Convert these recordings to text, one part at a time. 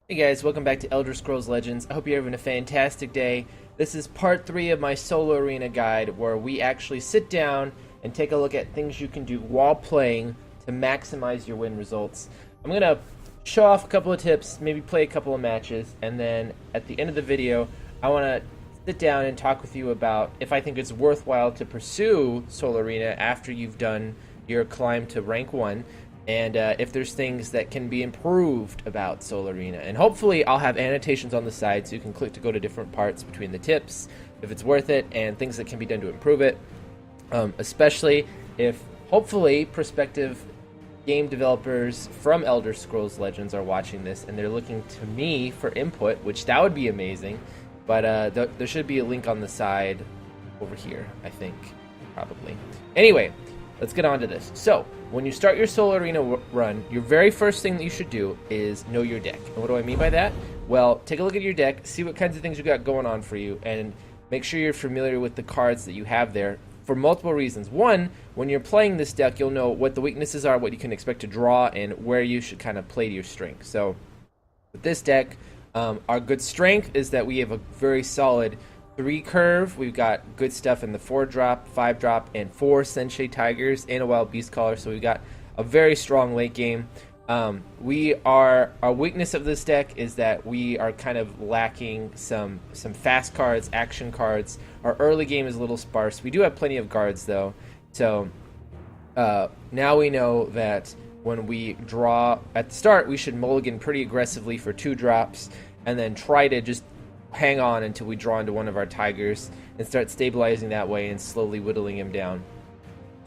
Hey guys, welcome back to Elder Scrolls Legends. I hope you're having a fantastic day. This is part 3 of my solo arena guide where we actually sit down and take a look at things you can do while playing to maximize your win results. I'm going to show off a couple of tips, maybe play a couple of matches, and then at the end of the video I want to sit down and talk with you about if I think it's worthwhile to pursue solo arena after you've done your climb to rank 1. And if there's things that can be improved about Soul Arena. And hopefully I'll have annotations on the side so you can click to go to different parts between the tips, if it's worth it, and things that can be done to improve it. Especially if, hopefully, prospective game developers from Elder Scrolls Legends are watching this and they're looking to me for input, which that would be amazing. But there should be a link on the side over here, I think, probably. Anyway, let's get on to this. So, when you start your Soul Arena run, your very first thing that you should do is know your deck. And what do I mean by that? Well, take a look at your deck, see what kinds of things you got going on for you, and make sure you're familiar with the cards that you have there for multiple reasons. One, when you're playing this deck, you'll know what the weaknesses are, what you can expect to draw, and where you should kind of play to your strength. So, with this deck, our good strength is that we have a very solid 3 curve. We've got good stuff in the 4-drop, 5-drop, and 4 Sensei Tigers and a Wild Beast Caller. So we've got a very strong late game. Our weakness of this deck is that we are kind of lacking some fast cards, action cards. Our early game is a little sparse. We do have plenty of guards though. So now we know that when we draw at the start, we should mulligan pretty aggressively for 2 drops and then try to just hang on until we draw into one of our tigers and start stabilizing that way and slowly whittling him down.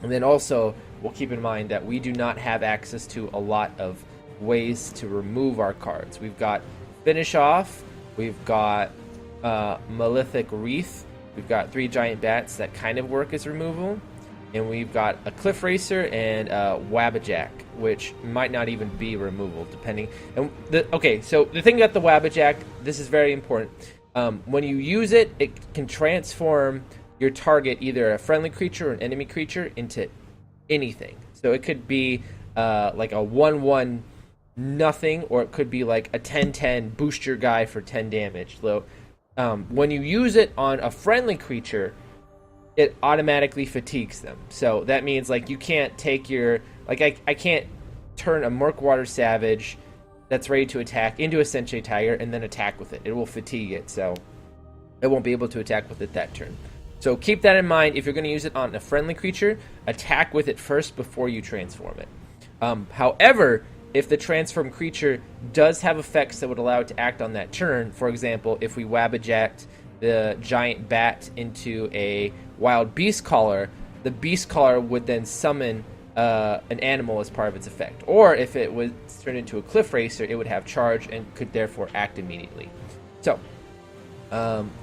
And then also, we'll keep in mind that we do not have access to a lot of ways to remove our cards. We've got Finish Off, we've got Malefic Wreath, we've got 3 giant bats that kind of work as removal, and we've got a Cliff Racer and Wabbajack, which might not even be removal, depending. And okay, so the thing about the Wabbajack, this is very important. When you use it, it can transform your target, either a friendly creature or an enemy creature, into anything. So it could be like a 1/1 nothing, or it could be like a 10/10 boost your guy for 10 damage. So when you use it on a friendly creature, it automatically fatigues them. So that means like you can't take your I can't turn a Murkwater Savage that's ready to attack into a Sensei Tiger and then attack with it. It will fatigue it, so it won't be able to attack with it that turn. So keep that in mind. If you're going to use it on a friendly creature, attack with it first before you transform it. However, if the transformed creature does have effects that would allow it to act on that turn, for example, if we Wabbajacked the giant bat into a Wild Beast Caller, the Beast Caller would then summon an animal as part of its effect. Or if it was turned into a Cliff Racer, it would have charge and could therefore act immediately. So,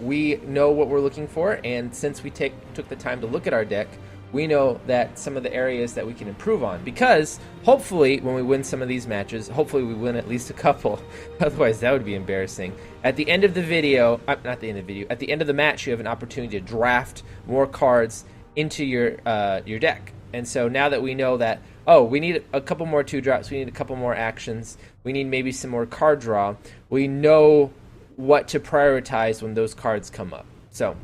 we know what we're looking for, and since we took the time to look at our deck, we know that some of the areas that we can improve on. Because, hopefully, when we win some of these matches, hopefully we win at least a couple, otherwise that would be embarrassing. At the end of the video, not the end of the video, at the end of the match, you have an opportunity to draft more cards into your deck. And so now that we know that, oh, we need a couple more 2-drops, we need a couple more actions, we need maybe some more card draw, we know what to prioritize when those cards come up. So,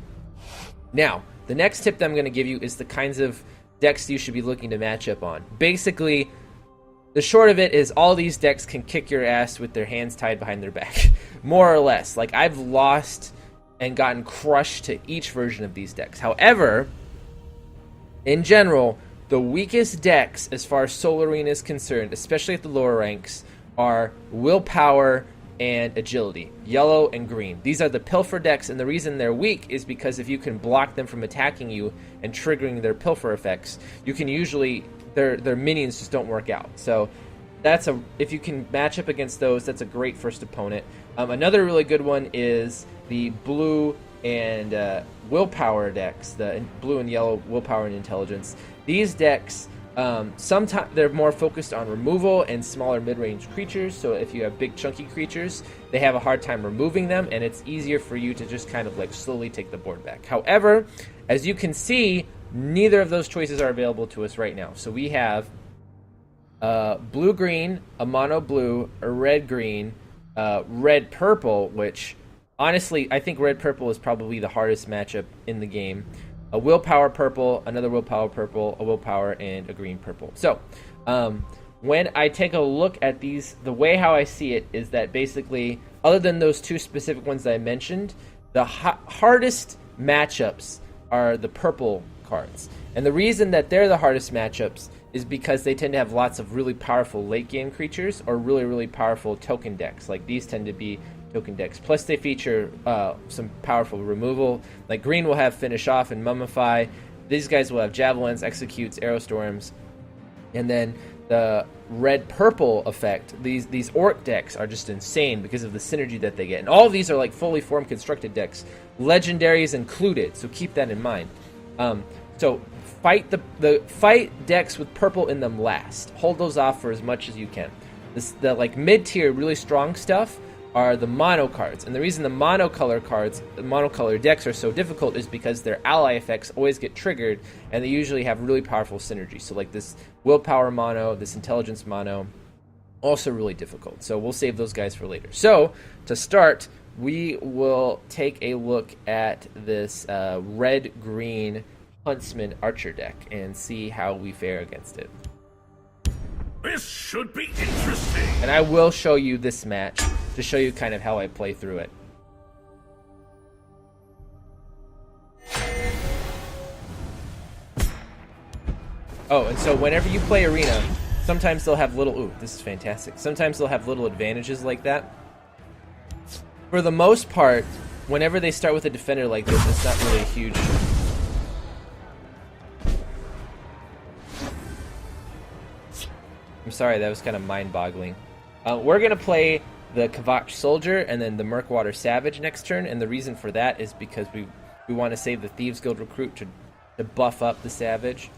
now, the next tip that I'm going to give you is the kinds of decks you should be looking to match up on. Basically, the short of it is all these decks can kick your ass with their hands tied behind their back. More or less. Like, I've lost and gotten crushed to each version of these decks. However, in general, the weakest decks, as far as Soul Arena is concerned, especially at the lower ranks, are Willpower and Agility, yellow and green. These are the Pilfer decks, and the reason they're weak is because if you can block them from attacking you and triggering their Pilfer effects, you can usually, their minions just don't work out. So if you can match up against those, that's a great first opponent. Another really good one is the blue and Willpower decks, the blue and yellow Willpower and Intelligence. These decks, sometimes they're more focused on removal and smaller mid-range creatures, so if you have big chunky creatures, they have a hard time removing them, and it's easier for you to just kind of like slowly take the board back. However, as you can see, neither of those choices are available to us right now. So we have blue-green, a mono-blue, a red-green, red-purple, which honestly I think red-purple is probably the hardest matchup in the game. A willpower purple, another willpower purple, a willpower, and a green purple. So when I take a look at these, the way how I see it is that basically, other than those two specific ones that I mentioned, the hardest matchups are the purple cards. And the reason that they're the hardest matchups is because they tend to have lots of really powerful late game creatures or really, really powerful token decks. Like these tend to be token decks. Plus they feature some powerful removal. Like green will have Finish Off and Mummify. These guys will have Javelins, Executes, Arrow Storms. And then the red-purple effect, these Orc decks are just insane because of the synergy that they get. And all of these are like fully formed constructed decks. Legendaries included, so keep that in mind. So fight the fight decks with purple in them last. Hold those off for as much as you can. The like mid-tier, really strong stuff are the mono cards. And the reason the monocolor decks are so difficult is because their ally effects always get triggered, and they usually have really powerful synergy. So like this willpower mono, this intelligence mono, also really difficult. So we'll save those guys for later. So to start, we will take a look at this red-green Huntsman Archer deck and see how we fare against it. This should be interesting. And I will show you this match to show you kind of how I play through it. Oh, and so whenever you play Arena, sometimes they'll have little... Ooh, this is fantastic. Sometimes they'll have little advantages like that. For the most part, whenever they start with a defender like this, it's not really a huge... I'm sorry, that was kind of mind-boggling. We're going to play the Kavach Soldier and then the Murkwater Savage next turn, and the reason for that is because we want to save the Thieves Guild Recruit to buff up the Savage.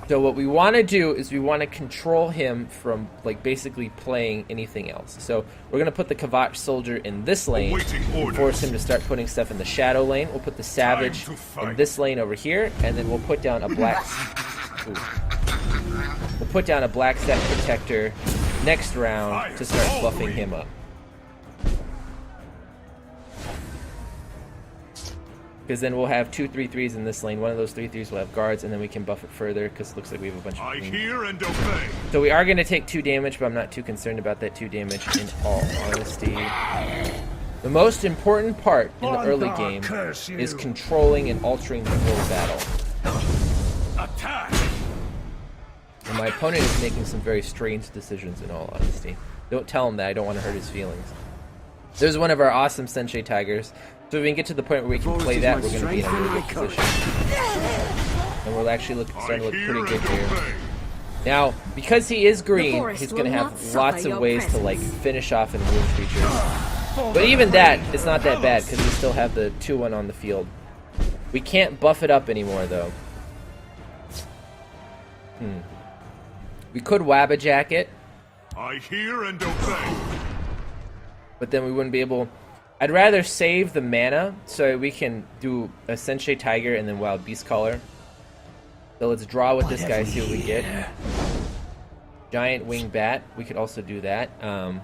So what we want to do is we want to control him from like basically playing anything else. So we're going to put the Kavach Soldier in this lane and force him to start putting stuff in the Shadow lane. We'll put the Savage in this lane over here, and then we'll put down a black... Ooh. We'll put down a Black Stat Protector next round to start buffing him up. Because then we'll have 2 3/3s in this lane. One of those 3/3s will have guards, and then we can buff it further because it looks like we have a bunch of... I hear and obey. So we are going to take 2 damage, but I'm not too concerned about that 2 damage in all honesty. The most important part in the early game is controlling and altering the flow battle. Attack! And my opponent is making some very strange decisions in all honesty. Don't tell him that, I don't want to hurt his feelings. There's one of our awesome Sensei Tigers. So if we can get to the point where we can play that, we're going to be in a really good position. And we're actually starting to look pretty good here. Now, because he is green, he's going to have lots of ways to like finish off and wound creatures. But even that, it's not that bad because we still have the 2/1 on the field. We can't buff it up anymore though. We could Wabbajack it. I hear and obey. But then we wouldn't be able... I'd rather save the mana so we can do a Sensei Tiger and then Wild Beast Caller. So let's draw with this guy, see what we get. Giant Wing Bat. We could also do that. And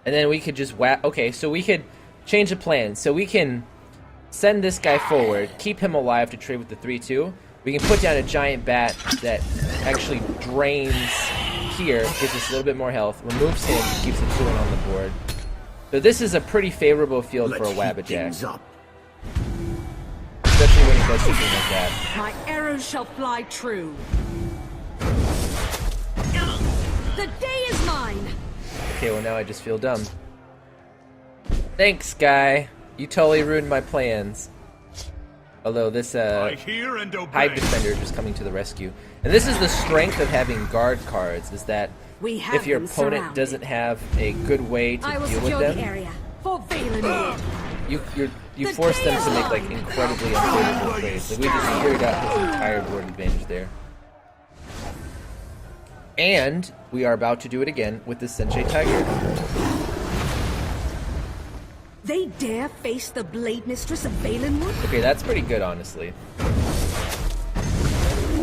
then we could just okay, so we could change the plan. So we can send this guy forward, keep him alive to trade with the 3/2. We can put down a giant bat that actually drains here, gives us a little bit more health, removes him, keeps the 2/1 on the board. So this is a pretty favorable field for a Wabbajack. Especially when he does something like that. My arrows shall fly true. The day is mine. Okay, well now I just feel dumb. Thanks, guy. You totally ruined my plans. Although this Hive Defender is just coming to the rescue. And this is the strength of having guard cards, is that if your opponent doesn't have a good way to deal with them, you force them to make like incredibly unfavorable trades. Like we just carried out his entire board advantage there. And we are about to do it again with the Sensei Tiger. They dare face the Blade Mistress of Valenwood? Okay, that's pretty good, honestly.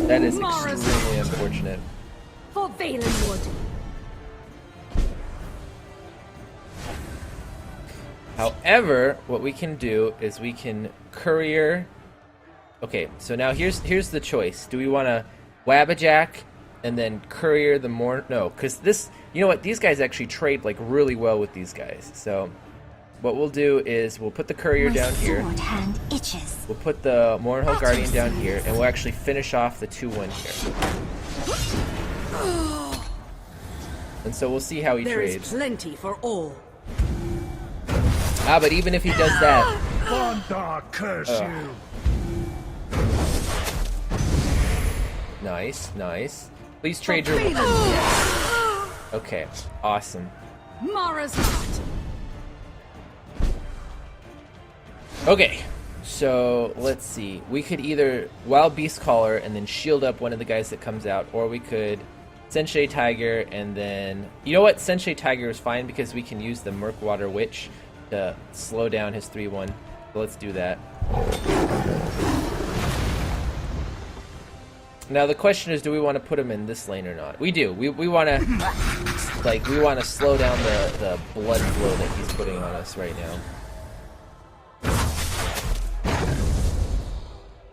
That is extremely unfortunate. For Valenwood. However, what we can do is we can courier. Okay, so now here's the choice. Do we want to Wabbajack and then courier the more? No, because this, you know what? These guys actually trade like really well with these guys. So what we'll do is we'll put the courier down here. Hand itches. We'll put the Mournhill Guardian down here, and we'll actually finish off the 2-1 here. And so we'll see how he There is trades. plenty for all. Ah, but even if he does that, Gondar curse you! nice, nice. Please trade your. Okay, awesome. Mara's heart. Okay, so let's see. We could either Wild Beast Caller and then shield up one of the guys that comes out, or we could Sensei Tiger and then... You know what? Sensei Tiger is fine because we can use the Murkwater Witch to slow down his 3-1. So let's do that. Now the question is, do we want to put him in this lane or not? We do. We want to we want to slow down the blood flow that he's putting on us right now.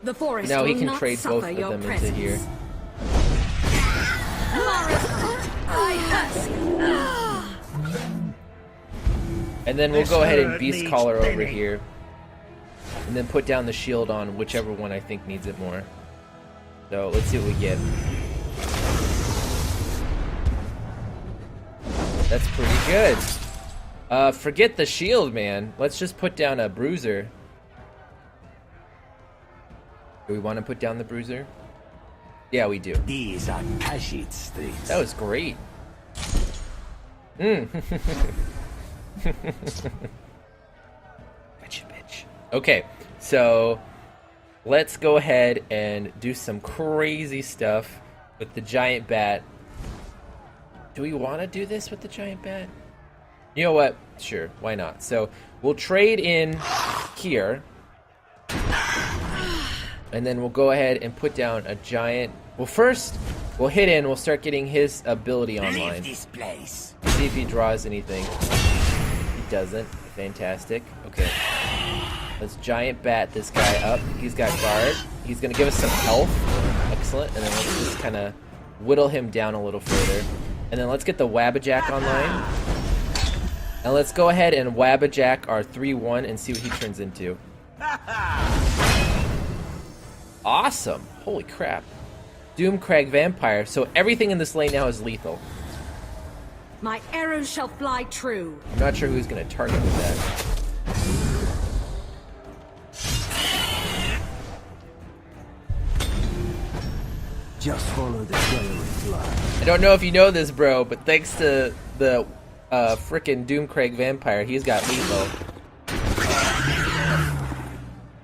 The forest Now he will can not trade both suffer of your them presence. into here. Mara's heart. I husk. And then we'll This go ahead and herd Beast needs Caller over thinning. here. And then put down the shield on whichever one I think needs it more. So let's see what we get. That's pretty good. Forget the shield, man. Let's just put down a bruiser. Do we want to put down the bruiser? Yeah, we do. These are Kashid streets. That was great. Gotcha, bitch. Okay, so let's go ahead and do some crazy stuff with the giant bat. Do we want to do this with the giant bat? You know what? Sure, why not? So we'll trade in here. And then we'll go ahead and put down a giant... Well, first, we'll hit in. We'll start getting his ability online. Leave this place. See if he draws anything. He doesn't. Fantastic. Okay. Let's giant bat this guy up. He's got guard. He's going to give us some health. Excellent. And then let's just kind of whittle him down a little further. And then let's get the Wabbajack online. And let's go ahead and Wabbajack our 3-1 and see what he turns into. Awesome. Holy crap. Doomcrag Vampire. So everything in this lane now is lethal. My arrows shall fly true. I'm not sure who's going to target with that. Just follow the trail of blood. I don't know if you know this, bro, but thanks to the frickin' Doomcrag Vampire, he's got lethal.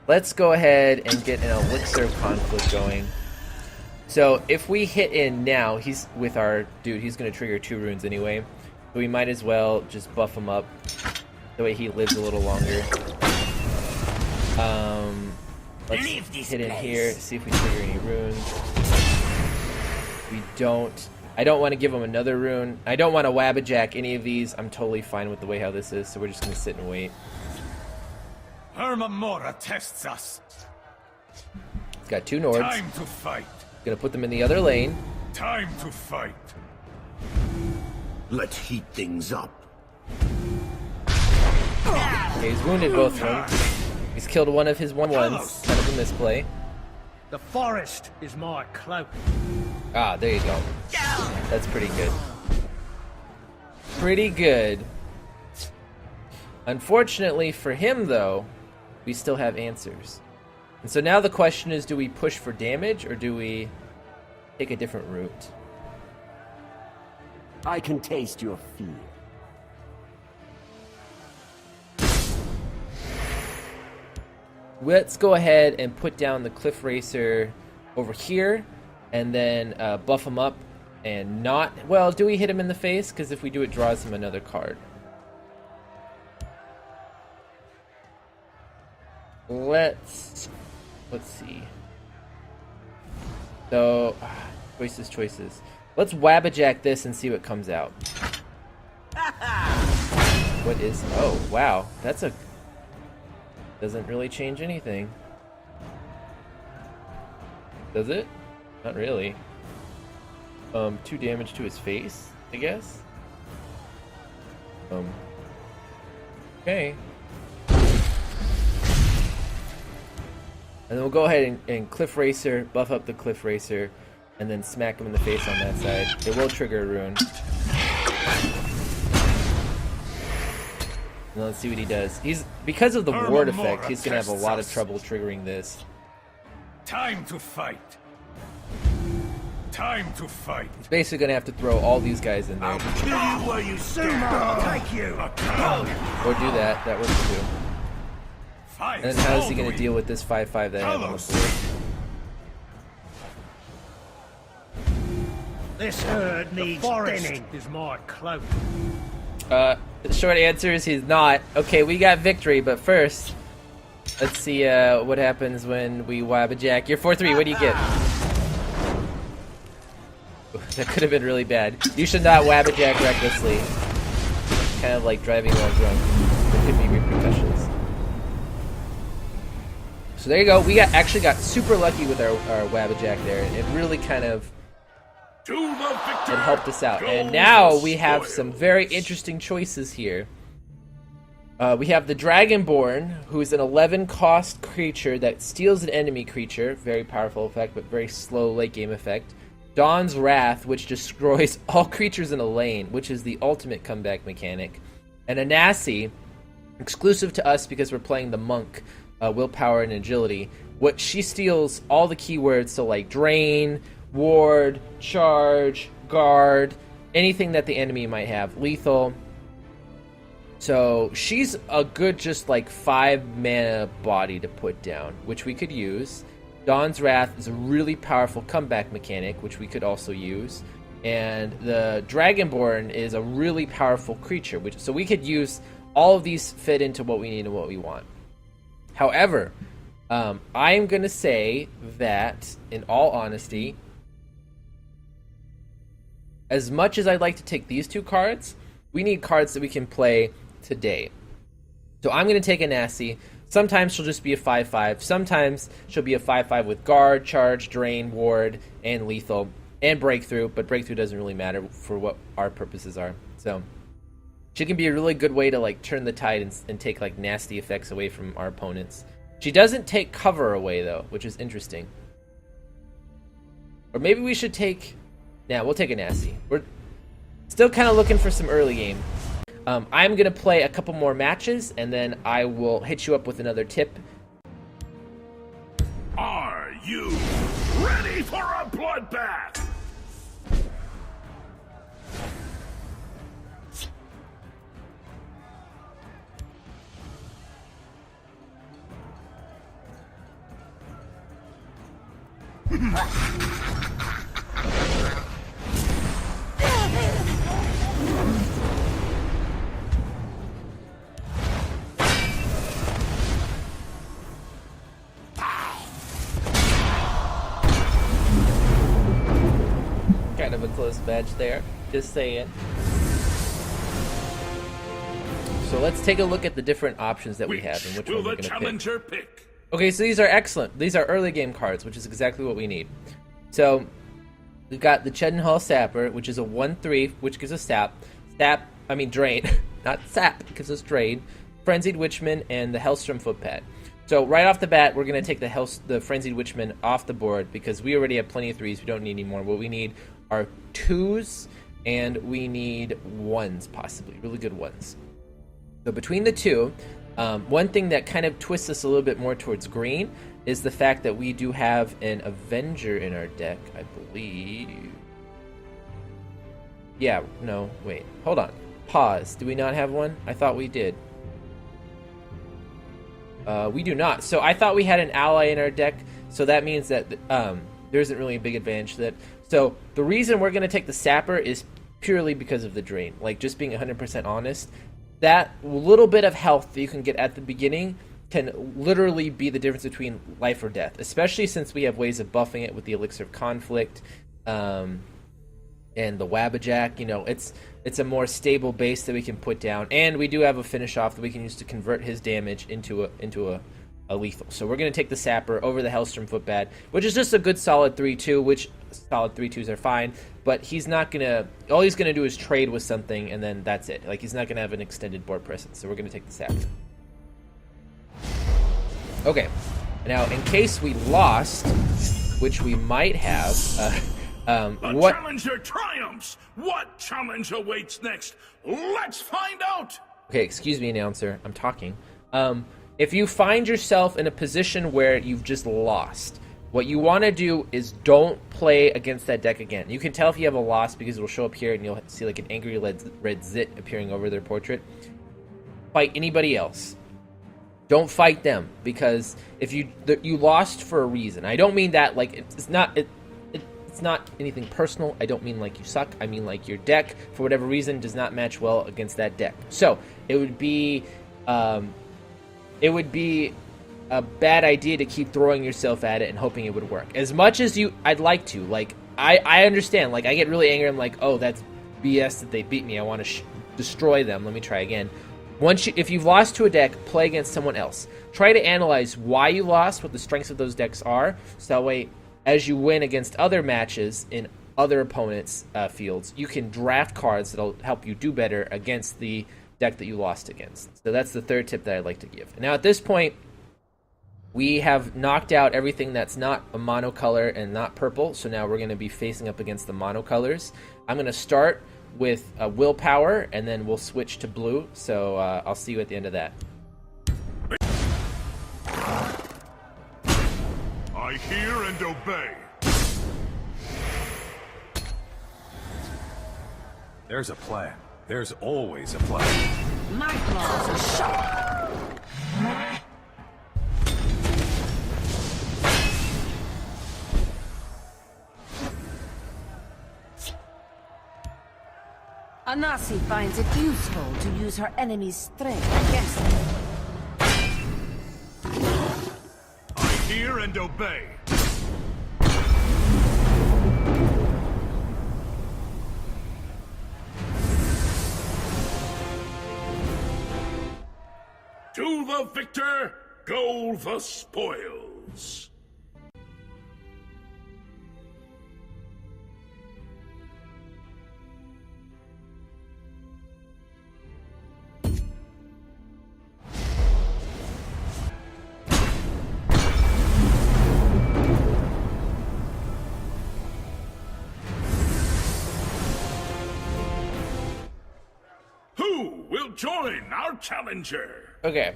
Let's go ahead and get an elixir conflict going. So if we hit in now, he's with our dude, he's going to trigger 2 runes anyway. So we might as well just buff him up. That way he lives a little longer. Let's hit in here, see if we trigger any runes. We don't. I don't want to give him another rune. I don't want to Wabbajack any of these. I'm totally fine with the way how this is, so we're just going to sit and wait. Hermamora tests us. He's got 2 Nords. Time to fight. Gonna put them in the other lane. Time to fight. Let's heat things up. Okay, he's wounded both of them. He's killed one of his 1-1s. Kind of a misplay. The forest is my cloak. Ah, there you go. That's pretty good. Pretty good. Unfortunately for him, though, we still have answers. And so now the question is, do we push for damage or do we take a different route? I can taste your fear. Let's go ahead and put down the Cliff Racer over here and then buff him up and not... Well, do we hit him in the face? Because if we do, it draws him another card. Let's see. So, choices. Let's Wabbajack this and see what comes out. What is... Oh, wow. That's a... Doesn't really change anything. Does it? Not really. 2 damage to his face, I guess? Okay. And then we'll go ahead and Cliff Racer, buff up the Cliff Racer, and then smack him in the face on that side. It will trigger a rune. And let's see what he does. Because of the ward effect, he's gonna have a lot of trouble triggering this. Time to fight. Time to fight. He's basically gonna have to throw all these guys in there. I'll kill you where you stand. Take you. Or do that. That works too. Fight. And then how is he gonna deal with this 5/5 that I have on the board? This herd needs thinning. Is my cloak. The short answer is he's not. Okay, we got victory, but first, let's see what happens when we Wabbajack. You're 4/3. What do you get? That could have been really bad. You should not Wabbajack recklessly. Kind of like driving while drunk. There could be repercussions. So there you go. We actually got super lucky with our Wabbajack there. It really kind of it helped us out. And now we have some very interesting choices here. We have the Dragonborn, who is an 11 cost creature that steals an enemy creature. Very powerful effect, but very slow late game effect. Dawn's Wrath, which destroys all creatures in a lane, which is the ultimate comeback mechanic. And Anasi, exclusive to us because we're playing the Monk, willpower and agility. What she steals all the keywords, so like drain, ward, charge, guard, anything that the enemy might have, lethal. So she's a good just like 5 mana body to put down, which we could use. Dawn's Wrath is a really powerful comeback mechanic, which we could also use. And the Dragonborn is a really powerful creature, so we could use all of these fit into what we need and what we want. However, I'm going to say that, in all honesty, as much as I'd like to take these 2 cards, we need cards that we can play today. So I'm going to take Anasi. Sometimes she'll just be a 5/5. Sometimes she'll be a 5/5 with guard, charge, drain, ward, and lethal, and breakthrough. But breakthrough doesn't really matter for what our purposes are. So she can be a really good way to like turn the tide and take like nasty effects away from our opponents. She doesn't take cover away though, which is interesting. Or maybe we should take... Nah, we'll take Anasi. We're still kind of looking for some early game. I'm going to play a couple more matches, and then I will hit you up with another tip. Are you ready for a bloodbath? Kind of a close match there, just saying. So let's take a look at the different options that we have and which one we're going to pick. Okay, so these are excellent. These are early game cards, which is exactly what we need. So we've got the Chedenhall Sapper, which is a 1/3, which gives us drain, not sap, it gives us drain. Frenzied Witchman and the Hellstrom Footpad. So right off the bat, we're going to take the Frenzied Witchman off the board because we already have plenty of 3s. We don't need any more. What we need are 2s and we need 1s, possibly really good 1s. So between the 2, one thing that kind of twists us a little bit more towards green is the fact that we do have an Avenger in our deck, I believe. Yeah, no, wait, hold on. Pause. Do we not have one? I thought we did. We do not. So I thought we had an ally in our deck, so that means that there isn't really a big advantage to that. So the reason we're going to take the Sapper is purely because of the drain. Like, just being 100% honest, that little bit of health that you can get at the beginning can literally be the difference between life or death, especially since we have ways of buffing it with the Elixir of Conflict and the Wabbajack. You know, it's a more stable base that we can put down, and we do have a finish off that we can use to convert his damage into a lethal. So we're going to take the Sapper over the Hellstrom Footbad, which is just a good solid 3-2, which solid 3-2s are fine, but he's not going to, all he's going to do is trade with something, and then that's it. Like, he's not going to have an extended board presence, so we're going to take the Sapper. Okay, now in case we lost, which we might have, The challenger triumphs! What challenge awaits next? Let's find out! Okay, excuse me, announcer. I'm talking. If you find yourself in a position where you've just lost, what you want to do is don't play against that deck again. You can tell if you have a loss because it'll show up here and you'll see like an angry red zit appearing over their portrait. Fight anybody else. Don't fight them, because if you lost for a reason. I don't mean that like it's not anything personal. I don't mean like you suck. I mean like your deck, for whatever reason, does not match well against that deck. So it would be a bad idea to keep throwing yourself at it and hoping it would work. As much as I'd like to. Like, I understand. Like, I get really angry. I'm like, oh, that's BS that they beat me. I want to destroy them. Let me try again. If you've lost to a deck, play against someone else. Try to analyze why you lost, what the strengths of those decks are, so that way, as you win against other matches in other opponents' fields, you can draft cards that'll help you do better against the deck that you lost against. So that's the third tip that I'd like to give. Now at this point, we have knocked out everything that's not a monocolor and not purple, so now we're going to be facing up against the monocolors. I'm going to start with willpower, and then we'll switch to blue, so I'll see you at the end of that. I hear and obey. There's a plan. There's always a plan. My claws are sharp. Anasi finds it useful to use her enemy's strength against them. I hear and obey. To the victor go the spoils. Who will join our challenger? Okay,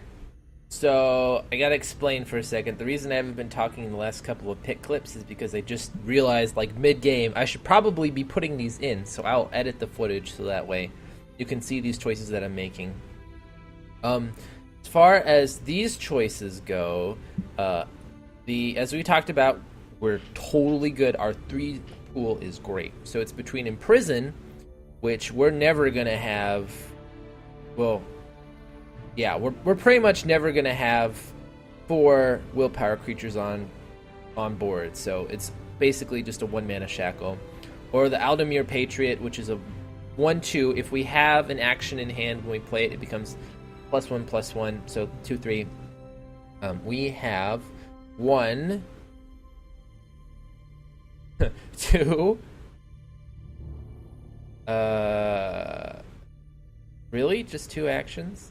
so I gotta explain for a second. The reason I haven't been talking in the last couple of pit clips is because I just realized, like, mid-game, I should probably be putting these in, so I'll edit the footage so that way you can see these choices that I'm making. As far as these choices go, as we talked about, we're totally good. Our 3 pool is great. So it's between Imprison, which we're never gonna have, well, yeah, we're pretty much never going to have 4 willpower creatures on board, so it's basically just a 1-mana shackle. Or the Aldemir Patriot, which is a 1/2. If we have an action in hand when we play it, it becomes +1/+1, so 2/3. We have 1, 2. Really? Just 2 actions?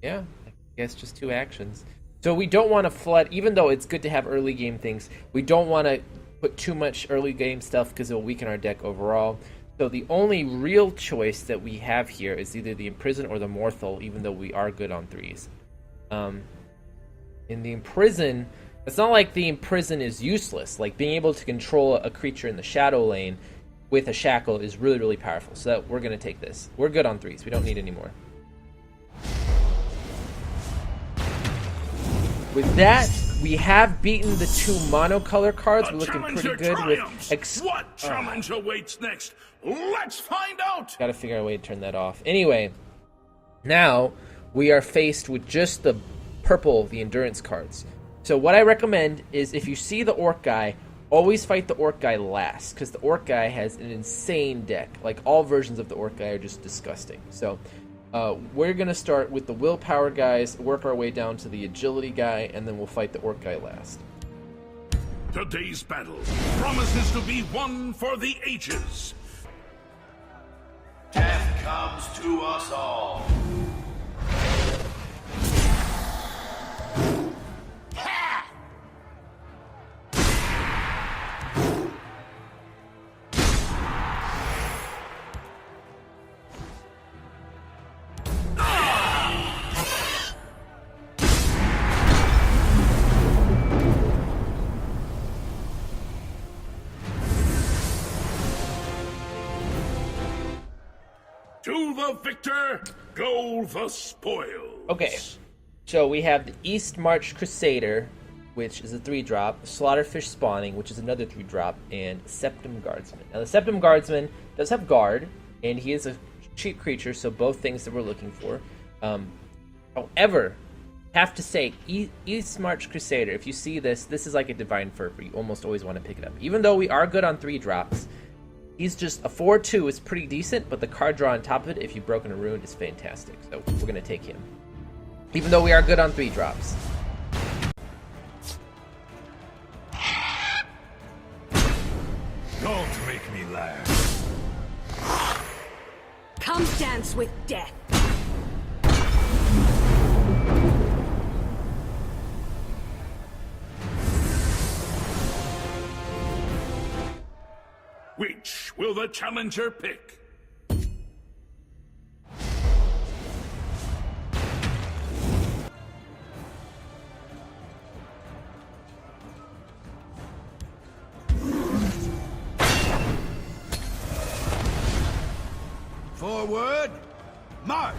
Yeah, I guess just 2 actions. So we don't want to flood, even though it's good to have early game things, we don't want to put too much early game stuff because it'll weaken our deck overall. So the only real choice that we have here is either the Imprison or the Morthal, even though we are good on 3s. In the Imprison, it's not like the Imprison is useless. Like, being able to control a creature in the Shadow Lane with a Shackle is really, really powerful. So that we're going to take this. We're good on 3s. We don't need any more. With that, we have beaten the 2 monocolor cards. We're looking pretty good with... What challenge awaits next? Let's find out! Gotta figure out a way to turn that off. Anyway, now we are faced with just the purple, the endurance cards. So what I recommend is, if you see the orc guy, always fight the orc guy last, because the orc guy has an insane deck. Like, all versions of the orc guy are just disgusting. So, we're going to start with the willpower guys, work our way down to the agility guy, and then we'll fight the orc guy last. Today's battle promises to be one for the ages. Death comes to us all. To the victor, go the spoils. Okay, so we have the East March Crusader, which is a 3-drop, Slaughterfish Spawning, which is another 3-drop, and Septum Guardsman. Now, the Septum Guardsman does have Guard, and he is a cheap creature, so both things that we're looking for. However, have to say, East March Crusader, if you see this, this is like a Divine Furphy. You almost always want to pick it up. Even though we are good on 3-drops, he's just a 4/2 is pretty decent, but the card draw on top of it, if you've broken a rune, is fantastic. So we're going to take him. Even though we are good on 3-drops. Don't make me laugh. Come dance with death. Which will the challenger pick? Forward, march!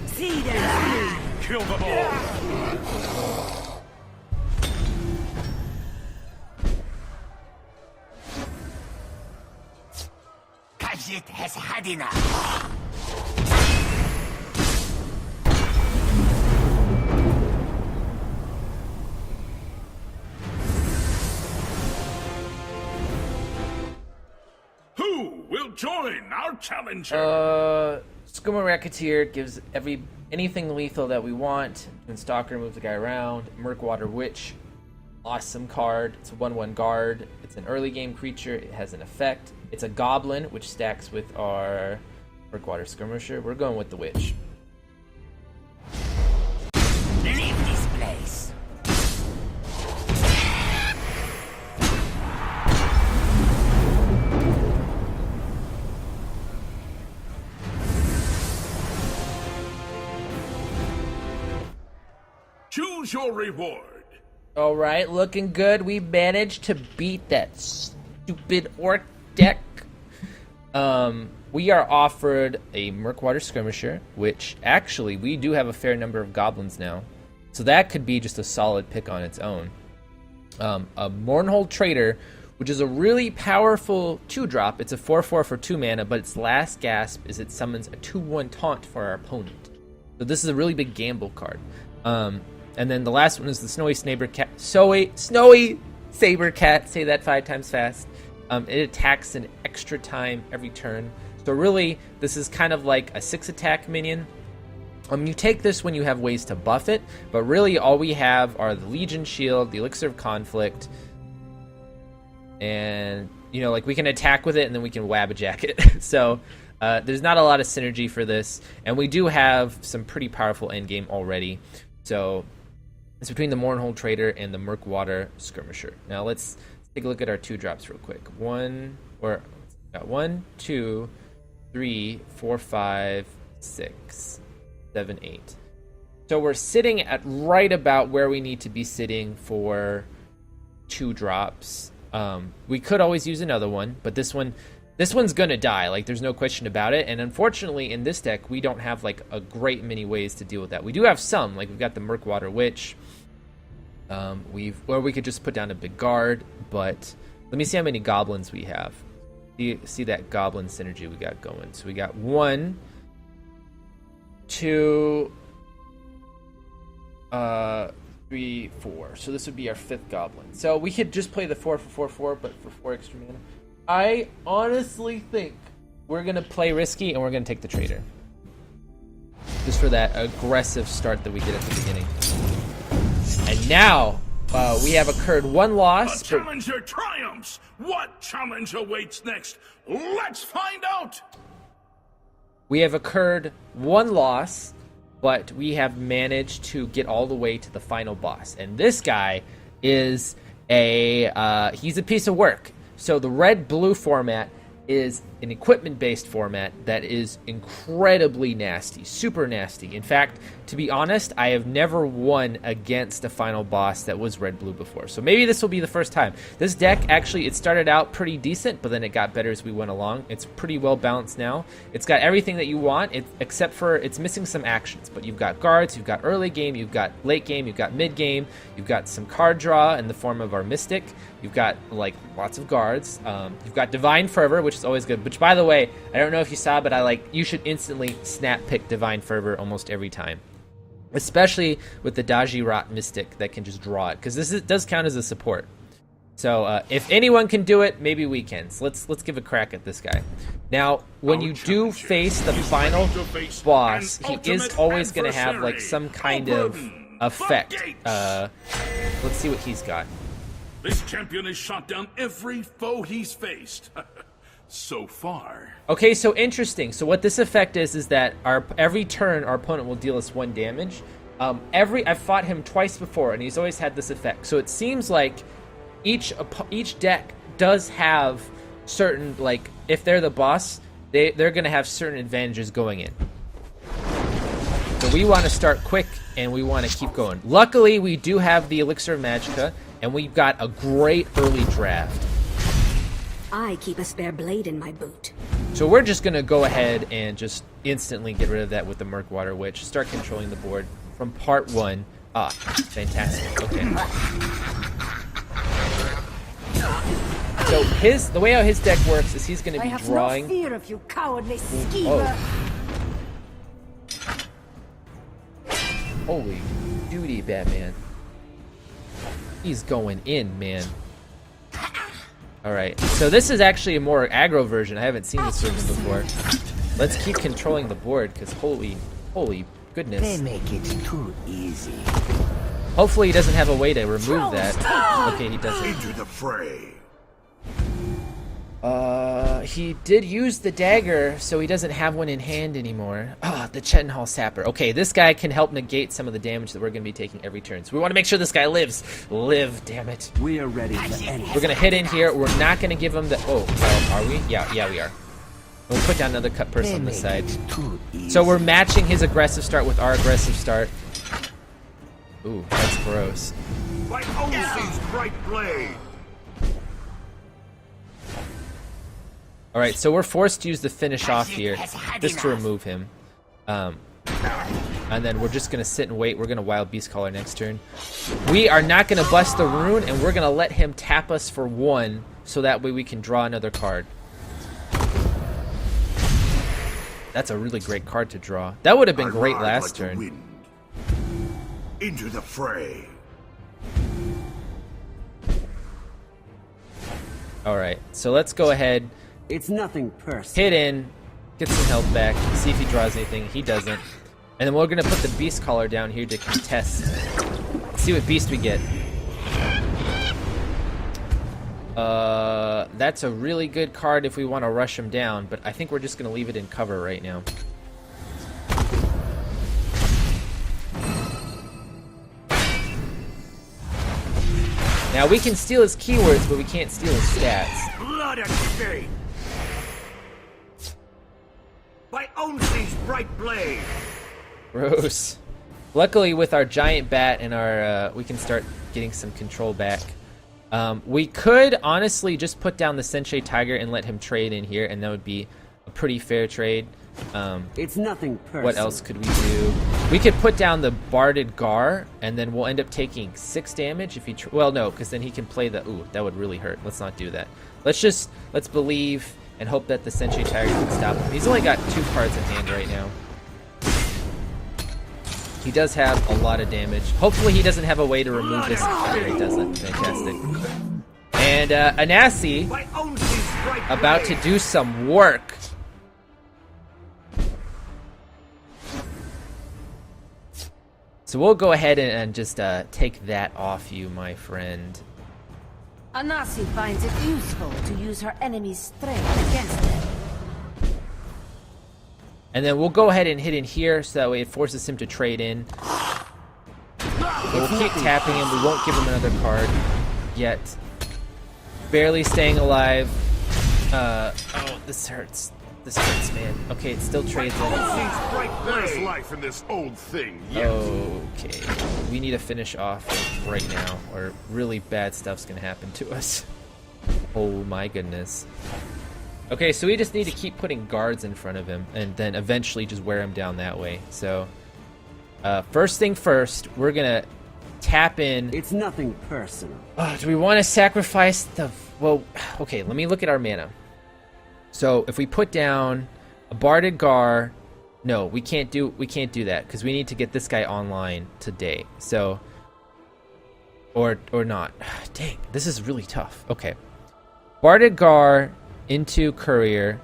See them. Kill them all. Khajiit has had enough. Who will join our challenger? Skooma Racketeer gives anything lethal that we want. And Stalker moves the guy around. Murkwater Witch, awesome card. It's a 1/1 guard. It's an early game creature. It has an effect. It's a goblin, which stacks with our Murkwater Skirmisher. We're going with the Witch. Leave this place. Choose your reward. All right, looking good. We managed to beat that stupid orc deck. We are offered a Murkwater Skirmisher, which actually we do have a fair number of goblins now, so that could be just a solid pick on its own. A Mournhold Trader, which is a really powerful 2-drop. It's a 4/4 for 2 mana, but its last gasp is it summons a 2/1 taunt for our opponent. So this is a really big gamble card. And then the last one is the Snowy Saber Cat. Snowy Saber Cat. Say that 5 times fast. It attacks an extra time every turn. So really, this is kind of like a 6-attack minion. You take this when you have ways to buff it, but really all we have are the Legion Shield, the Elixir of Conflict, and, you know, like we can attack with it and then we can Wabbajack it. So there's not a lot of synergy for this, and we do have some pretty powerful endgame already. So it's between the Mournhold Trader and the Murkwater Skirmisher. Now let's take a look at our 2-drops real quick. 1, 2, 3, 4, 5, 6, 7, 8. So we're sitting at right about where we need to be sitting for 2-drops. We could always use another one, but this one's gonna die. Like, there's no question about it. And unfortunately, in this deck, we don't have like a great many ways to deal with that. We do have some. Like, we've got the Murkwater Witch. Or we could just put down a big guard. But let me see how many goblins we have. See that goblin synergy we got going. So we got 1, 2, 3, 4. So this would be our 5th goblin. So we could just play the 4 for 4, but for 4 extra mana. I honestly think we're going to play risky and we're going to take the traitor. Just for that aggressive start that we did at the beginning. And now we have occurred 1 loss. A challenger triumphs! What challenge awaits next? Let's find out! We have occurred 1 loss, but we have managed to get all the way to the final boss. And this guy is he's a piece of work. So the red-blue format is an equipment-based format that is incredibly nasty, super nasty. In fact, to be honest, I have never won against a final boss that was red-blue before. So maybe this will be the first time. This deck, actually, it started out pretty decent, but then it got better as we went along. It's pretty well balanced now. It's got everything that you want, except for it's missing some actions. But you've got guards, you've got early game, you've got late game, you've got mid game, you've got some card draw in the form of our Mystic. You've got, like, lots of guards. You've got Divine Fervor, which is always good. Which, by the way, I don't know if you saw, but you should instantly snap pick Divine Fervor almost every time. Especially with the Daji Rot Mystic that can just draw it. Because this does count as a support. So, if anyone can do it, maybe we can. So let's give a crack at this guy. Now, when you do face the final boss, he is always going to have, like, some kind of effect. Let's see what he's got. This champion has shot down every foe he's faced. So far. Okay, so interesting. So what this effect is that every turn our opponent will deal us 1 damage. I've fought him twice before, and he's always had this effect. So it seems like each deck does have certain, like, if they're the boss, they're going to have certain advantages going in. So we want to start quick, and we want to keep going. Luckily, we do have the Elixir of Magicka, and we've got a great early draft. I keep a spare blade in my boot. So we're just going to go ahead and just instantly get rid of that with the Murkwater Witch. Start controlling the board from part 1. Ah, fantastic. Okay. So the way how his deck works is he's going to be drawing. I have no fear of you, cowardly schemer. Holy duty, Batman. He's going in, man. Alright, so this is actually a more aggro version. I haven't seen this version before. Let's keep controlling the board, because holy goodness. They make it too easy. Hopefully he doesn't have a way to remove that. Okay, he doesn't. Into the fray. He did use the dagger, so he doesn't have one in hand anymore. Ah, the Chettenhall Sapper. Okay, this guy can help negate some of the damage that we're going to be taking every turn. So we want to make sure this guy lives. Live, damn it. We are ready for anything. We're going to hit in here. We're not going to give him the... Oh, are we? Yeah, we are. We'll put down another cut person on the side. So we're matching his aggressive start with our aggressive start. Ooh, that's gross. Like Olsey's bright blade. Alright, so we're forced to use the finish off here, just to remove him. And then we're just going to sit and wait. We're going to Wild Beast Caller next turn. We are not going to bust the rune, and we're going to let him tap us for 1, so that way we can draw another card. That's a really great card to draw. That would have been great last turn. Into the fray. Alright, so let's go ahead. It's nothing personal. Hit in, get some health back, see if he draws anything. He doesn't. And then we're going to put the Beast Caller down here to contest. Let's see what beast we get. That's a really good card if we want to rush him down, but I think we're just going to leave it in cover right now. Now we can steal his keywords, but we can't steal his stats. Blood and stain. By Olsey's bright blade. Gross. Luckily, with our giant bat and our, we can start getting some control back. We could honestly just put down the Sensei Tiger and let him trade in here, and that would be a pretty fair trade. It's nothing personal. What else could we do? We could put down the Barded Gar, and then we'll end up taking 6 damage if he... well, no, because then he can play the... Ooh, that would really hurt. Let's not do that. Let's believe and hope that the Sensei Tiger can stop him. He's only got 2 cards in hand right now. He does have a lot of damage. Hopefully he doesn't have a way to remove this. Okay, he doesn't. Fantastic. And Anasi about to do some work. So we'll go ahead and just take that off you, my friend. Anasi finds it useful to use her enemy's strength against them. And then we'll go ahead and hit in here so that way it forces him to trade in. So we'll keep tapping him. We won't give him another card yet. Barely staying alive. Oh, this hurts. This hurts, man. Okay, it still trades in. There's life in this old thing. Yes. Okay. We need to finish off right now, or really bad stuff's gonna happen to us. Oh my goodness. Okay, so we just need to keep putting guards in front of him, and then eventually just wear him down that way. So, first thing first, we're gonna tap in. It's nothing personal. Do we want to sacrifice the... Well, okay, let me look at our mana. So, if we put down a Barded Gar... No, we can't do that, because we need to get this guy online today. So... Or not. Dang, this is really tough. Okay. Barded Gar into Courier,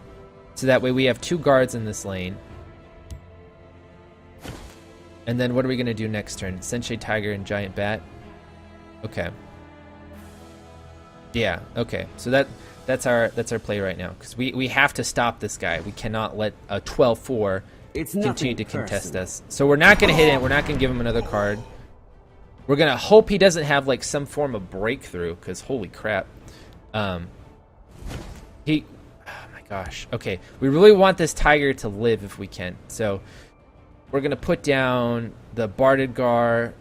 so that way we have 2 guards in this lane. And then what are we going to do next turn? Sensei Tiger and Giant Bat? Okay. Yeah, okay. So that's our play right now, because we have to stop this guy. We cannot let a 12-4 continue to contest us. So we're not going to hit it. We're not going to give him another card. We're going to hope he doesn't have like some form of breakthrough, because holy crap. Oh my gosh. Okay, we really want this tiger to live if we can. So we're gonna put down the Barded Gar.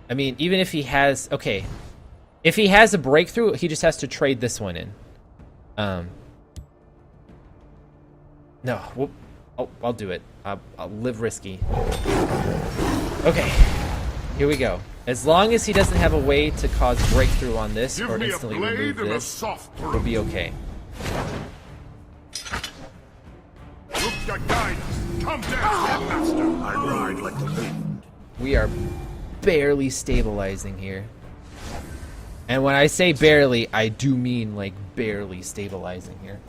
I mean, even if he has, okay, if he has a breakthrough, he just has to trade this one in. No, I'll do it. I'll live risky. Okay, here we go. As long as he doesn't have a way to cause breakthrough on this or instantly remove this, we'll be okay. Come down, master. I ride like the wind. We are barely stabilizing here. And when I say barely, I do mean like barely stabilizing here.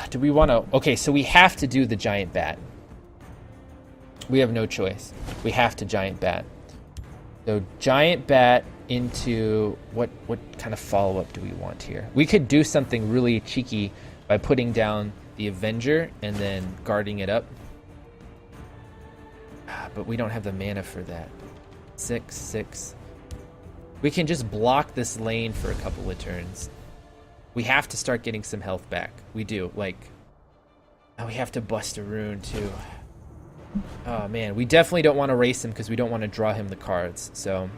Do we want to... Okay, so we have to do the Giant Bat. We have no choice. We have to Giant Bat. So Giant Bat into... What kind of follow-up do we want here? We could do something really cheeky by putting down the Avenger and then guarding it up. But we don't have the mana for that. 6/6. We can just block this lane for a couple of turns. We have to start getting some health back. We do. Like... Oh, we have to bust a rune too. Oh man, we definitely don't want to race him because we don't want to draw him the cards. So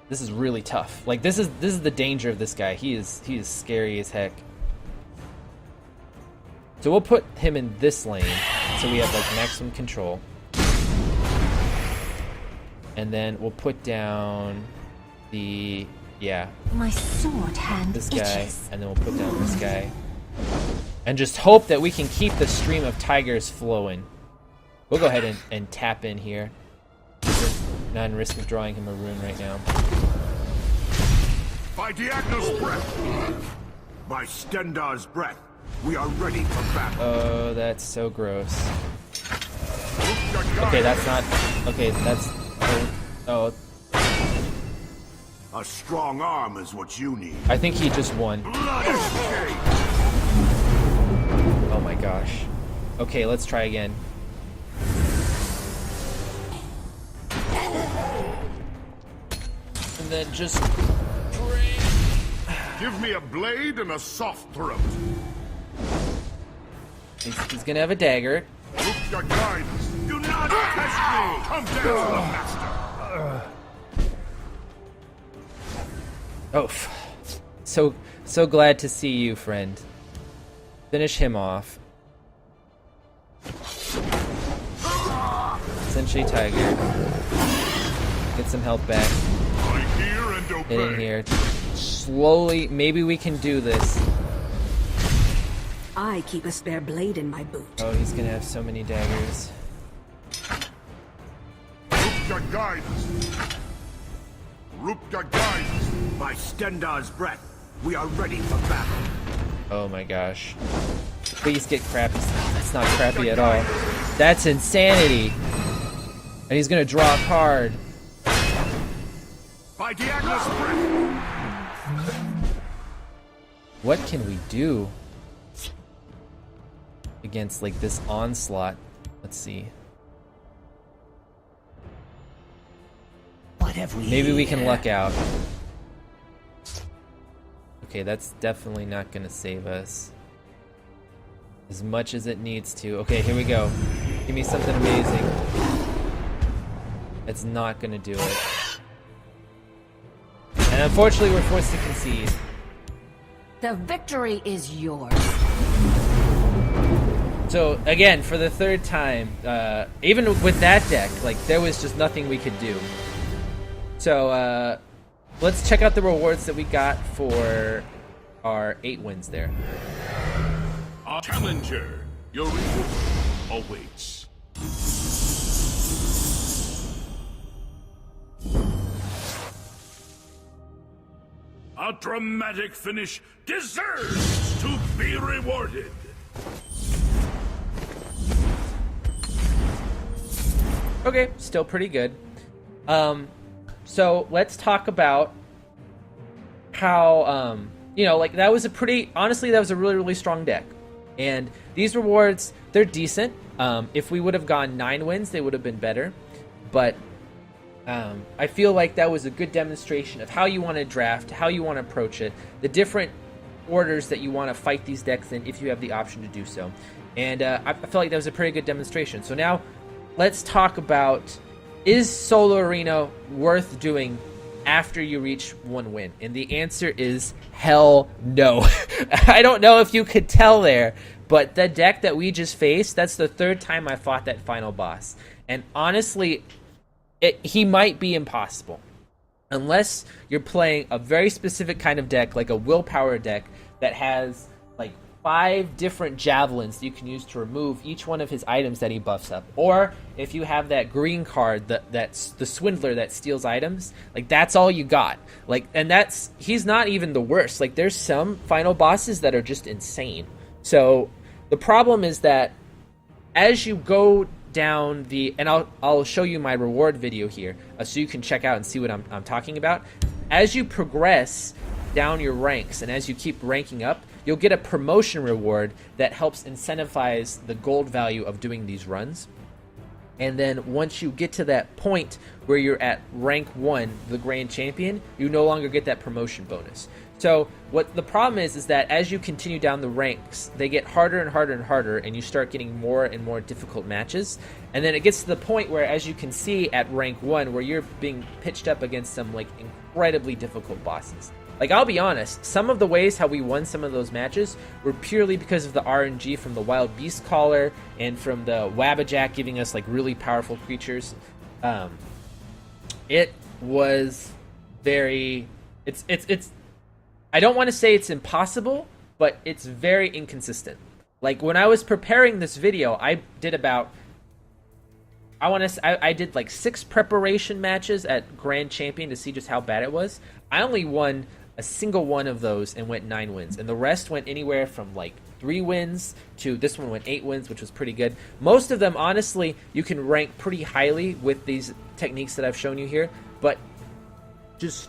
this is really tough. Like this is the danger of this guy. He is scary as heck. So we'll put him in this lane so we have like maximum control. And then we'll put down the My sword hand this guy, itches. and then we'll put down this guy. And just hope that we can keep the stream of tigers flowing. We'll go ahead and tap in here. Not in risk of drawing him a rune right now. By Diagno's breath, by Stendar's breath, we are ready for battle. Oh, that's so gross. Okay, that's not... Okay, that's... Oh. A strong arm is what you need. I think he just won. Oh my gosh. Okay, let's try again. And then just... Give me a blade and a soft throat. He's gonna have a dagger. Look your guidance. Do not test me. Come down, master. Oh, so glad to see you, friend. Finish him off. Sensei Tiger. Get some health back. I hear and obey. Get in here. Slowly, maybe we can do this. I keep a spare blade in my boot. Oh, he's gonna have so many daggers. Rupka guide us. Rupka guide us. By Stendar's breath, we are ready for battle. Oh my gosh. Please get crappy. That's not crappy at all. That's insanity. And he's gonna draw a card. By Diagnos breath. What can we do against like this onslaught? Let's see. What have we Maybe we can here? luck out. Okay, that's definitely not gonna save us as much as it needs to. Okay, here we go. Give me something amazing. It's not gonna do it. And unfortunately, we're forced to concede. The victory is yours. So again, for the third time, even with that deck, like there was just nothing we could do. So let's check out the rewards that we got for our 8 wins there. Our challenger, your reward awaits. A dramatic finish deserves to be rewarded. Okay, still pretty good. So let's talk about how, you know, like that was a pretty, honestly, that was a really, really strong deck. And these rewards, they're decent. If we would have gone 9 wins, they would have been better. But I feel like that was a good demonstration of how you want to draft, how you want to approach it, the different orders that you want to fight these decks in if you have the option to do so. And I feel like that was a pretty good demonstration. So now let's talk about, is Solo Arena worth doing after you reach 1 win? And the answer is hell no. I don't know if you could tell there, but the deck that we just faced, that's the 3rd time I fought that final boss. And honestly, he might be impossible. Unless you're playing a very specific kind of deck, like a willpower deck that has like 5 different javelins that you can use to remove each one of his items that he buffs up. Or if you have that green card that's the swindler that steals items, like that's all you got. Like, and he's not even the worst. Like there's some final bosses that are just insane. So the problem is that as you go down and I'll show you my reward video here so you can check out and see what I'm talking about. As you progress down your ranks and as you keep ranking up, you'll get a promotion reward that helps incentivize the gold value of doing these runs. And then once you get to that point where you're at rank 1, the grand champion, you no longer get that promotion bonus. So what the problem is that as you continue down the ranks, they get harder and harder and harder, and you start getting more and more difficult matches. And then it gets to the point where, as you can see at rank 1, where you're being pitched up against some like incredibly difficult bosses. Like, I'll be honest, some of the ways how we won some of those matches were purely because of the RNG from the Wild Beast Caller and from the Wabbajack giving us like really powerful creatures. It was very, it's I don't want to say it's impossible, but it's very inconsistent. Like when I was preparing this video, I did about, I did like 6 preparation matches at Grand Champion to see just how bad it was. I only won a single one of those and went 9 wins, and the rest went anywhere from like 3 wins to this one went 8 wins, which was pretty good. Most of them, honestly, you can rank pretty highly with these techniques that I've shown you here, but just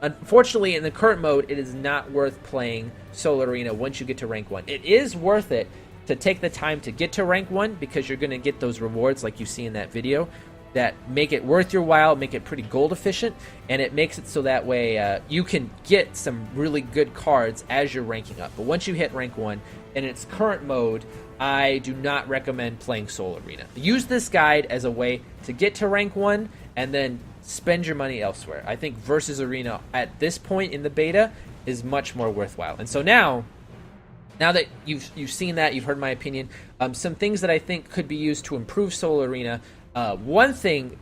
unfortunately in the current mode, it is not worth playing Solo Arena once you get to rank 1. It is worth it to take the time to get to rank 1 because you're going to get those rewards like you see in that video that make it worth your while, make it pretty gold efficient, and it makes it so that way you can get some really good cards as you're ranking up. But once you hit rank 1, in its current mode, I do not recommend playing Solo Arena. Use this guide as a way to get to rank 1 and then spend your money elsewhere. I think Versus Arena at this point in the beta is much more worthwhile. And so now that you've seen that, you've heard my opinion, some things that I think could be used to improve Solo Arena. One thing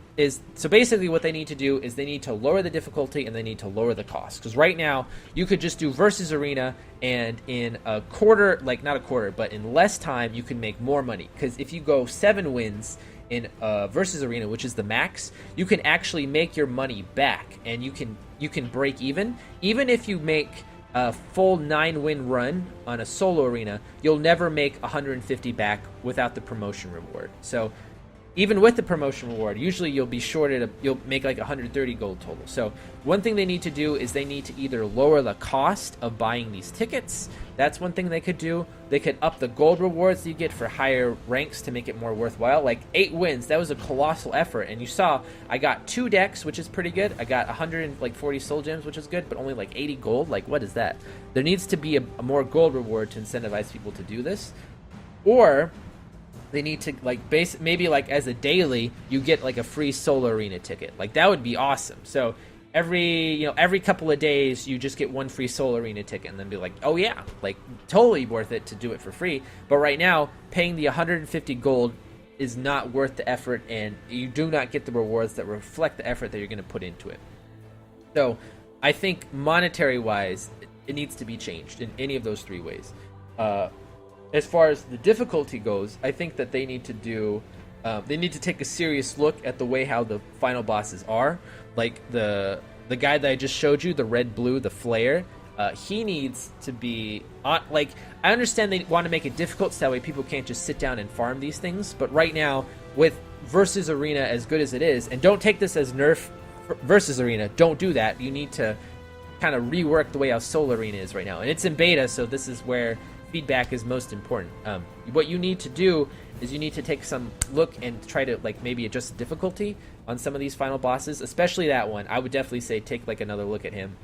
so basically what they need to do is they need to lower the difficulty and they need to lower the cost. Because right now you could just do versus arena, and in a quarter, like not a quarter, but in less time you can make more money. Because if you go 7 wins in versus arena, which is the max, you can actually make your money back, and you can break even if you make a full 9-win run on a solo arena. You'll never make 150 back without the promotion reward. So even with the promotion reward, usually you'll be shorted, you'll make like 130 gold total. So one thing they need to do is they need to either lower the cost of buying these tickets. That's one thing they could do. They could up the gold rewards that you get for higher ranks to make it more worthwhile. Like 8 wins, that was a colossal effort. And you saw I got 2 decks, which is pretty good. I got 140 soul gems, which is good, but only like 80 gold. Like, what is that? There needs to be a more gold reward to incentivize people to do this. Or they need to like maybe like as a daily you get like a free solo arena ticket. Like that would be awesome. So every couple of days you just get 1 free solo arena ticket, and then be like, oh yeah, like totally worth it to do it for free. But right now paying the 150 gold is not worth the effort, and you do not get the rewards that reflect the effort that you're going to put into it. So I think monetary wise it needs to be changed in any of those 3 ways. As far as the difficulty goes, I think that they need to do, they need to take a serious look at the way how the final bosses are. Like the guy that I just showed you, the red-blue, the flare, he needs to be, like, I understand they want to make it difficult so that way people can't just sit down and farm these things. But right now, with versus arena as good as it is, and don't take this as nerf versus arena, don't do that. You need to kind of rework the way how Soul Arena is right now. And it's in beta, so this is where feedback is most important. What you need to do is you need to take some look and try to like maybe adjust the difficulty on some of these final bosses, especially that one. I would definitely say take like another look at him.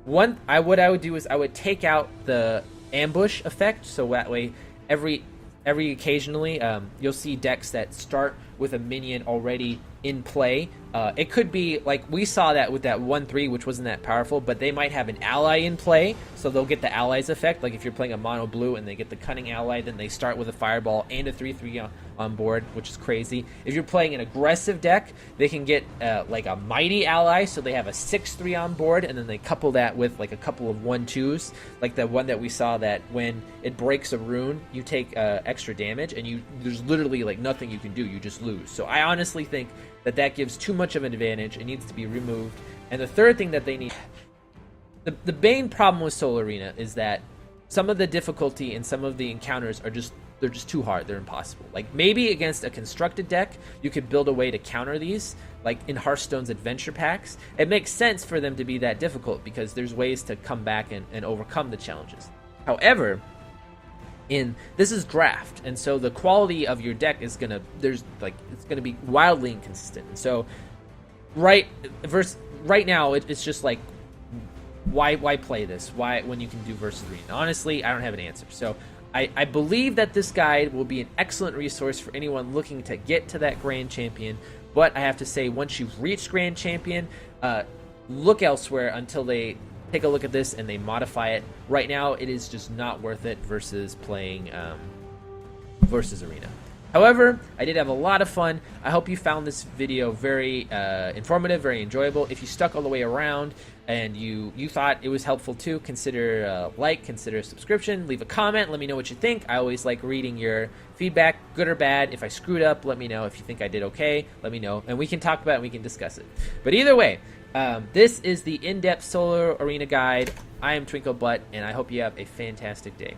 What I would do is I would take out the ambush effect, so that way every occasionally you'll see decks that start with a minion already in play. It could be like we saw that with that 1-3, which wasn't that powerful, but they might have an ally in play, so they'll get the allies effect. Like if you're playing a mono blue and they get the cunning ally, then they start with a fireball and a 3-3 on board, which is crazy. If you're playing an aggressive deck, they can get like a mighty ally, so they have a 6-3 on board, and then they couple that with like a couple of 1-2s, like the one that we saw that when it breaks a rune, you take extra damage, and there's literally like nothing you can do, you just lose. So I honestly think that gives too much of an advantage. It needs to be removed. And the third thing that they need, the main problem with Soul Arena is that some of the difficulty and some of the encounters are just too hard. They're impossible. Like maybe against a constructed deck you could build a way to counter these, like in Hearthstone's adventure packs. It makes sense for them to be that difficult because there's ways to come back and overcome the challenges. However, this is draft, and so the quality of your deck is gonna it's gonna be wildly inconsistent. And so right now it's just like why play this? Why when you can do versus arena? Honestly, I don't have an answer. So I believe that this guide will be an excellent resource for anyone looking to get to that Grand Champion. But I have to say, once you've reached Grand Champion, look elsewhere until they take a look at this and they modify it. Right now, it is just not worth it versus playing versus arena. However, I did have a lot of fun. I hope you found this video very informative, very enjoyable. If you stuck all the way around and you thought it was helpful too, consider consider a subscription, leave a comment, let me know what you think. I always like reading your feedback, good or bad. If I screwed up, let me know. If you think I did okay, let me know, and we can talk about it and we can discuss it. But either way, this is the In-Depth Solar Arena Guide. I am Twinkle Butt, and I hope you have a fantastic day.